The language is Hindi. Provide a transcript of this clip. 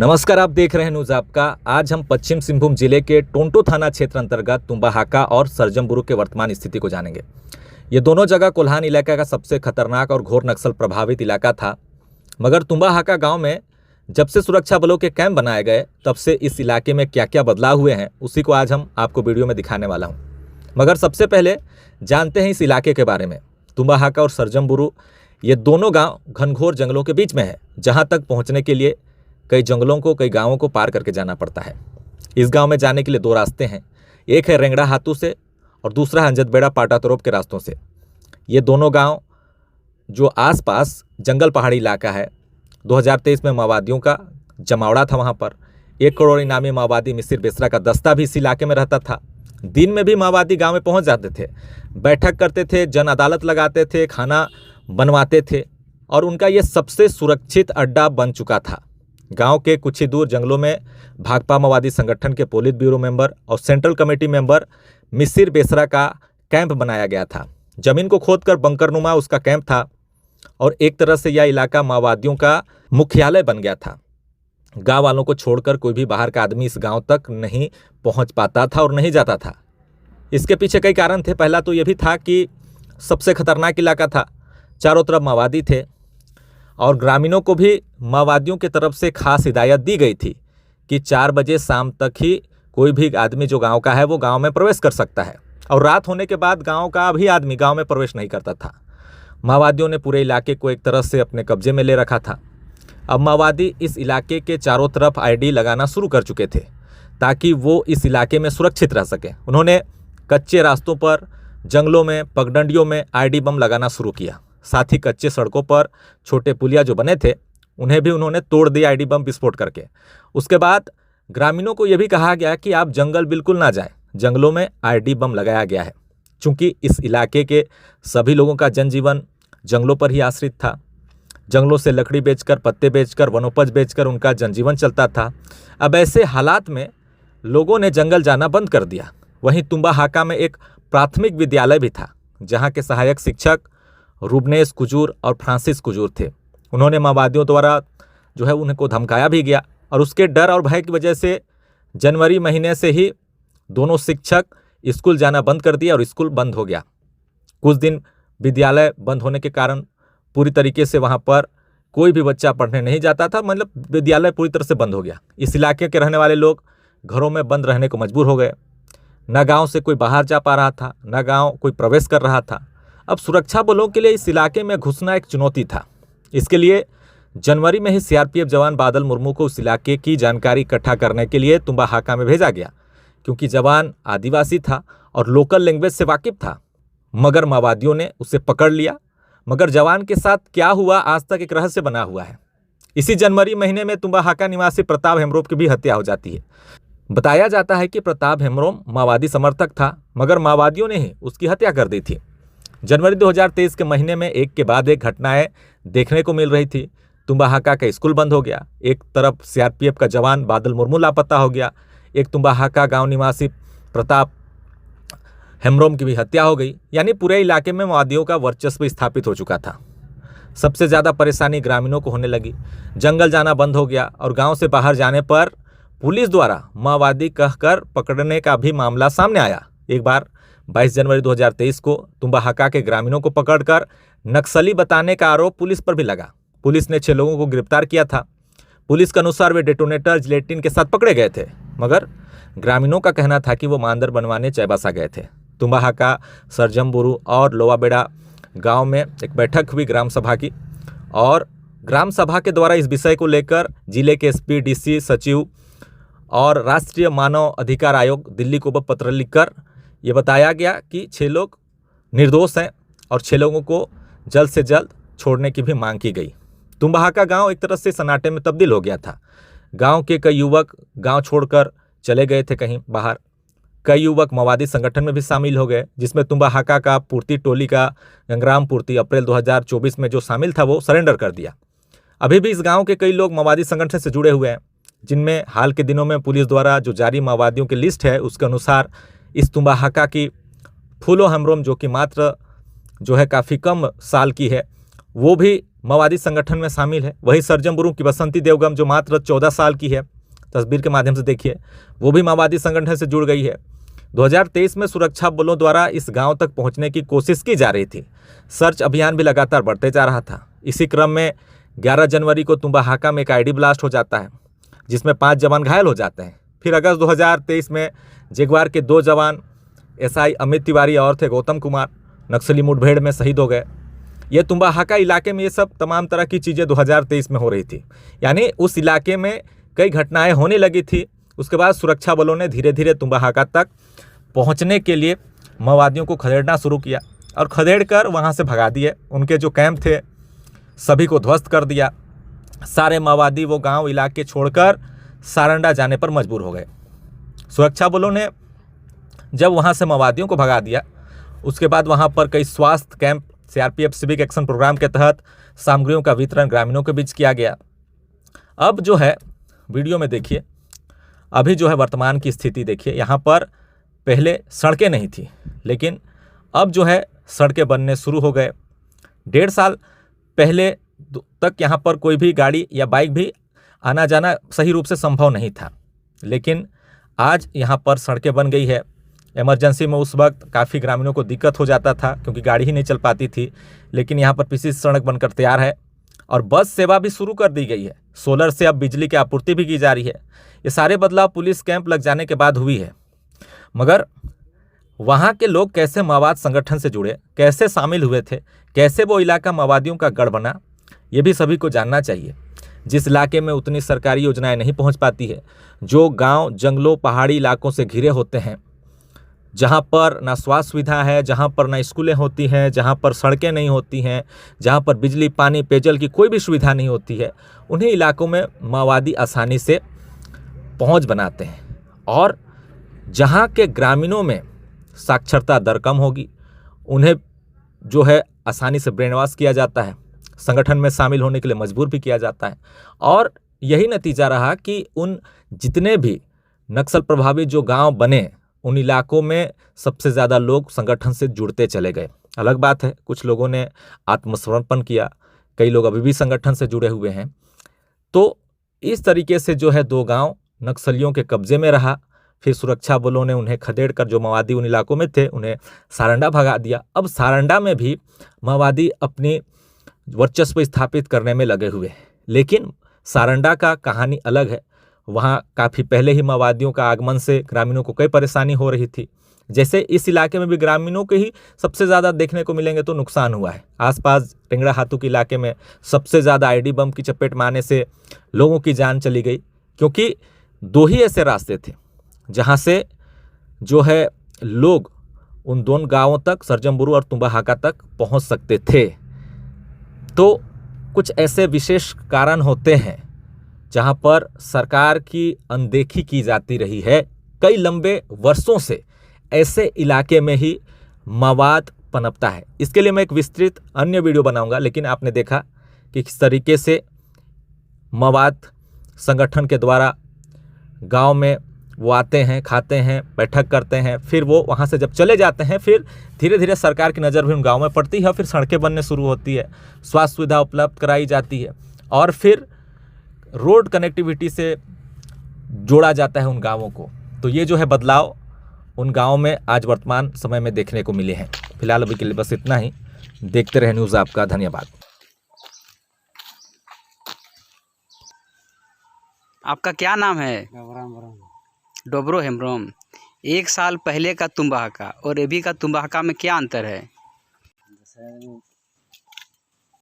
नमस्कार, आप देख रहे हैं न्यूज़ आपका। आज हम पश्चिम सिंहभूम जिले के टोंटो थाना क्षेत्र अंतर्गत तुम्बाहाका और सरजमबुरु के वर्तमान स्थिति को जानेंगे। ये दोनों जगह कोल्हान इलाका का सबसे खतरनाक और घोर नक्सल प्रभावित इलाका था। मगर तुम्बाहाका गांव में जब से सुरक्षा बलों के कैंप बनाए गए तब से इस इलाके में क्या क्या बदलाव हुए हैं उसी को आज हम आपको वीडियो में दिखाने वाला हूँ। मगर सबसे पहले जानते हैं इस इलाके के बारे में। तुम्बाहाका और सरजमबुरु ये दोनों गाँव घनघोर जंगलों के बीच में है, जहाँ तक पहुँचने के लिए कई जंगलों को, कई गांवों को पार करके जाना पड़ता है। इस गांव में जाने के लिए दो रास्ते हैं, एक है रेंगड़ा हातू से और दूसरा हंजतबेड़ा पाटातोरप के रास्तों से। ये दोनों गांव जो आसपास जंगल पहाड़ी इलाका है, 2023 में माओवादियों का जमावड़ा था। वहां पर 1 करोड़ इनामी माओवादी मिसिर बेसरा का दस्ता भी इस इलाके में रहता था। दिन में भी माओवादी गाँव में पहुँच जाते थे, बैठक करते थे, जन अदालत लगाते थे, खाना बनवाते थे और उनका ये सबसे सुरक्षित अड्डा बन चुका था। गांव के कुछ ही दूर जंगलों में भाकपा माओवादी संगठन के पोलित ब्यूरो मेंबर और central committee member Misir Besra का कैंप बनाया गया था। जमीन को खोदकर बंकरनुमा उसका कैंप था और एक तरह से यह इलाका माओवादियों का मुख्यालय बन गया था। गांव वालों को छोड़कर कोई भी बाहर का आदमी इस गांव तक नहीं पहुंच पाता था और नहीं जाता था। इसके पीछे कई कारण थे। पहला तो यह भी था कि सबसे खतरनाक इलाका था, चारों तरफ माओवादी थे और ग्रामीणों को भी माओवादियों की तरफ से खास हिदायत दी गई थी कि 4 बजे शाम तक ही कोई भी आदमी जो गांव का है वो गांव में प्रवेश कर सकता है और रात होने के बाद गांव का भी आदमी गांव में प्रवेश नहीं करता था। माओवादियों ने पूरे इलाके को एक तरह से अपने कब्जे में ले रखा था। अब माओवादी इस इलाके के चारों तरफ आईडी लगाना शुरू कर चुके थे ताकि वो इस इलाके में सुरक्षित रह सके। उन्होंने कच्चे रास्तों पर, जंगलों में, पगडंडियों में आईडी बम लगाना शुरू किया। साथ ही कच्चे सड़कों पर छोटे पुलिया जो बने थे उन्हें भी उन्होंने तोड़ दिया आईडी बम विस्फोट करके। उसके बाद ग्रामीणों को यह भी कहा गया कि आप जंगल बिल्कुल ना जाएं, जंगलों में आईडी बम लगाया गया है। चूँकि इस इलाके के सभी लोगों का जनजीवन जंगलों पर ही आश्रित था। जंगलों से लकड़ी बेचकर, पत्ते बेचकर, वनोपज बेचकर उनका जनजीवन चलता था। अब ऐसे हालात में लोगों ने जंगल जाना बंद कर दिया। वहीं तुम्बाहाका में एक प्राथमिक विद्यालय भी था जहाँ के सहायक शिक्षक रुबनेश कुजूर और फ्रांसिस कुजूर थे। उन्होंने माओवादियों द्वारा जो है उनको धमकाया भी गया और उसके डर और भय की वजह से जनवरी महीने से ही दोनों शिक्षक स्कूल जाना बंद कर दिया और स्कूल बंद हो गया। कुछ दिन विद्यालय बंद होने के कारण पूरी तरीके से वहाँ पर कोई भी बच्चा पढ़ने नहीं जाता था, मतलब विद्यालय पूरी तरह से बंद हो गया। इस इलाके के रहने वाले लोग घरों में बंद रहने को मजबूर हो गए। न गाँव से कोई बाहर जा पा रहा था, न गाँव कोई प्रवेश कर रहा था। अब सुरक्षा बलों के लिए इस इलाके में घुसना एक चुनौती था। इसके लिए जनवरी में ही सीआरपीएफ जवान बादल मुर्मू को उस इलाके की जानकारी इकट्ठा करने के लिए तुम्बाहाका में भेजा गया, क्योंकि जवान आदिवासी था और लोकल लैंग्वेज से वाकिफ था। मगर माओवादियों ने उसे पकड़ लिया। मगर जवान के साथ क्या हुआ आज तक एक रहस्य बना हुआ है। इसी जनवरी महीने में तुम्बाहाका निवासी प्रताप हेम्ब्रोम की भी हत्या हो जाती है। बताया जाता है कि प्रताप हेम्ब्रोम माओवादी समर्थक था, मगर माओवादियों ने ही उसकी हत्या कर दी थी। जनवरी 2023 के महीने में एक के बाद एक घटनाएं देखने को मिल रही थी। तुम्बाहाका का स्कूल बंद हो गया, एक तरफ सीआरपीएफ का जवान बादल मुर्मू लापता हो गया, एक तुम्बाहाका गांव निवासी प्रताप हेम्ब्रोम की भी हत्या हो गई। यानी पूरे इलाके में माओवादियों का वर्चस्व स्थापित हो चुका था। सबसे ज़्यादा परेशानी ग्रामीणों को होने लगी। जंगल जाना बंद हो गया और गाँव से बाहर जाने पर पुलिस द्वारा माओवादी कहकर पकड़ने का भी मामला सामने आया। एक बार 22 जनवरी 2023 को तुम्बाहाका के ग्रामीणों को पकड़कर नक्सली बताने का आरोप पुलिस पर भी लगा। पुलिस ने 6 लोगों को गिरफ्तार किया था। पुलिस के अनुसार वे डेटोनेटर, जिलेटिन के साथ पकड़े गए थे, मगर ग्रामीणों का कहना था कि वो मांदर बनवाने चाईबासा गए थे। तुम्बाहाका, सरजमबुरु और लोवाबेड़ा गांव में एक बैठक हुई ग्राम सभा की और ग्राम सभा के द्वारा इस विषय को लेकर जिले के एसपी, डीसी, सचिव और राष्ट्रीय मानव अधिकार आयोग दिल्ली को पत्र लिखकर ये बताया गया कि 6 लोग निर्दोष हैं और 6 लोगों को जल्द से जल्द छोड़ने की भी मांग की गई। तुम्बाहाका गांव एक तरह से सन्नाटे में तब्दील हो गया था। गांव के कई युवक गांव छोड़कर चले गए थे कहीं बाहर। कई युवक माओवादी संगठन में भी शामिल हो गए, जिसमें तुम्बाहाका का पूर्ति टोली का गंगराम पूर्ति अप्रैल 2024 में जो शामिल था वो सरेंडर कर दिया। अभी भी इस गाँव के कई लोग माओवादी संगठन से जुड़े हुए हैं, जिनमें हाल के दिनों में पुलिस द्वारा जो जारी माओवादियों की लिस्ट है उसके अनुसार इस तुम्बाहाका की फूलो हेम्ब्रोम, जो कि मात्र जो है काफ़ी कम साल की है, वो भी माओवादी संगठन में शामिल है। वही सरजम बुरू की बसंती देवगम जो मात्र 14 साल की है, तस्वीर के माध्यम से देखिए, वो भी माओवादी संगठन से जुड़ गई है। 2023 में सुरक्षा बलों द्वारा इस गांव तक पहुंचने की कोशिश की जा रही थी। सर्च अभियान भी लगातार बढ़ते जा रहा था। इसी क्रम में 11 जनवरी को तुम्बा हाका में एक आईडी ब्लास्ट हो जाता है, जिसमें 5 जवान घायल हो जाते हैं। फिर अगस्त 2023 में जगवार के 2 जवान एसआई अमित तिवारी और थे गौतम कुमार नक्सली मुठभेड़ में शहीद हो गए। ये तुम्बा हाका इलाके में ये सब तमाम तरह की चीज़ें 2023 में हो रही थी, यानी उस इलाके में कई घटनाएं होने लगी थी। उसके बाद सुरक्षा बलों ने धीरे धीरे तुम्बा हाका तक पहुंचने के लिए माओवादियों को खदेड़ना शुरू किया और खदेड़ कर वहाँ से भगा दिए। उनके जो कैंप थे सभी को ध्वस्त कर दिया। सारे माओवादी वो गांव इलाके छोड़कर सारंडा जाने पर मजबूर हो गए। सुरक्षा बलों ने जब वहाँ से माओवादियों को भगा दिया, उसके बाद वहाँ पर कई स्वास्थ्य camp CRPF civic action program के तहत सामग्रियों का वितरण ग्रामीणों के बीच किया गया। अब जो है वीडियो में देखिए, अभी जो है वर्तमान की स्थिति देखिए। यहाँ पर पहले सड़कें नहीं थी, लेकिन अब जो है सड़कें बनने शुरू हो गए। 1.5 साल पहले तक यहाँ पर कोई भी गाड़ी या बाइक भी आना जाना सही रूप से संभव नहीं था, लेकिन आज यहाँ पर सड़कें बन गई है। इमरजेंसी में उस वक्त काफ़ी ग्रामीणों को दिक्कत हो जाता था क्योंकि गाड़ी ही नहीं चल पाती थी, लेकिन यहाँ पर पीसी सड़क बनकर तैयार है और बस सेवा भी शुरू कर दी गई है। सोलर से अब बिजली की आपूर्ति भी की जा रही है। ये सारे बदलाव पुलिस कैंप लग जाने के बाद हुई है। मगर वहाँ के लोग कैसे माओवाद संगठन से जुड़े, कैसे शामिल हुए थे, कैसे वो इलाका माओवादियों का गढ़ बना, ये भी सभी को जानना चाहिए। जिस इलाके में उतनी सरकारी योजनाएं नहीं पहुँच पाती है, जो गाँव जंगलों पहाड़ी इलाकों से घिरे होते हैं, जहाँ पर ना स्वास्थ्य सुविधा है, जहाँ पर ना स्कूलें होती हैं, जहाँ पर सड़कें नहीं होती हैं, जहाँ पर बिजली पानी पेयजल की कोई भी सुविधा नहीं होती है, उन्हीं इलाकों में माओवादी आसानी से पहुँच बनाते हैं। और जहाँ के ग्रामीणों में साक्षरता दर कम होगी, उन्हें जो है आसानी से ब्रेन वॉश किया जाता है, संगठन में शामिल होने के लिए मजबूर भी किया जाता है। और यही नतीजा रहा कि उन जितने भी नक्सल प्रभावित जो गांव बने, उन इलाकों में सबसे ज़्यादा लोग संगठन से जुड़ते चले गए। अलग बात है, कुछ लोगों ने आत्मसमर्पण किया, कई लोग अभी भी संगठन से जुड़े हुए हैं। तो इस तरीके से जो है 2 गांव नक्सलियों के कब्जे में रहा। फिर सुरक्षा बलों ने उन्हें खदेड़ कर, जो माओवादी उन इलाकों में थे, उन्हें सारंडा भगा दिया। अब सारंडा में भी माओवादी अपनी वर्चस्व स्थापित करने में लगे हुए हैं, लेकिन सारंडा का कहानी अलग है। वहाँ काफ़ी पहले ही माओवादियों का आगमन से ग्रामीणों को कई परेशानी हो रही थी। जैसे इस इलाके में भी ग्रामीणों के ही सबसे ज़्यादा देखने को मिलेंगे तो नुकसान हुआ है। आसपास टिंगड़ा हाथू के इलाके में सबसे ज़्यादा आईडी बम की चपेट में आने से लोगों की जान चली गई, क्योंकि 2 ही ऐसे रास्ते थे जहाँ से जो है लोग उन 2 गाँवों तक, सरजम बुरू और तुम्बा हाका तक पहुँच सकते थे। तो कुछ ऐसे विशेष कारण होते हैं जहाँ पर सरकार की अनदेखी की जाती रही है। कई लंबे वर्षों से ऐसे इलाके में ही माओवाद पनपता है। इसके लिए मैं एक विस्तृत अन्य वीडियो बनाऊंगा, लेकिन आपने देखा कि किस तरीके से माओवाद संगठन के द्वारा गांव में वो आते हैं, खाते हैं, बैठक करते हैं, फिर वो वहाँ से जब चले जाते हैं, फिर धीरे धीरे सरकार की नज़र भी उन गाँव में पड़ती है, फिर सड़कें बनने शुरू होती है, स्वास्थ्य सुविधा उपलब्ध कराई जाती है और फिर रोड कनेक्टिविटी से जोड़ा जाता है उन गाँवों को। तो ये जो है बदलाव उन गाँव में आज वर्तमान समय में देखने को मिले हैं। फिलहाल अभी के लिए बस इतना ही। देखते रहे न्यूज़ आपका। धन्यवाद। आपका क्या नाम है? डोबरो हेम्ब्रोम। 1 साल पहले का तुम्बा हाका और अभी का तुम्बा हाका में क्या अंतर है?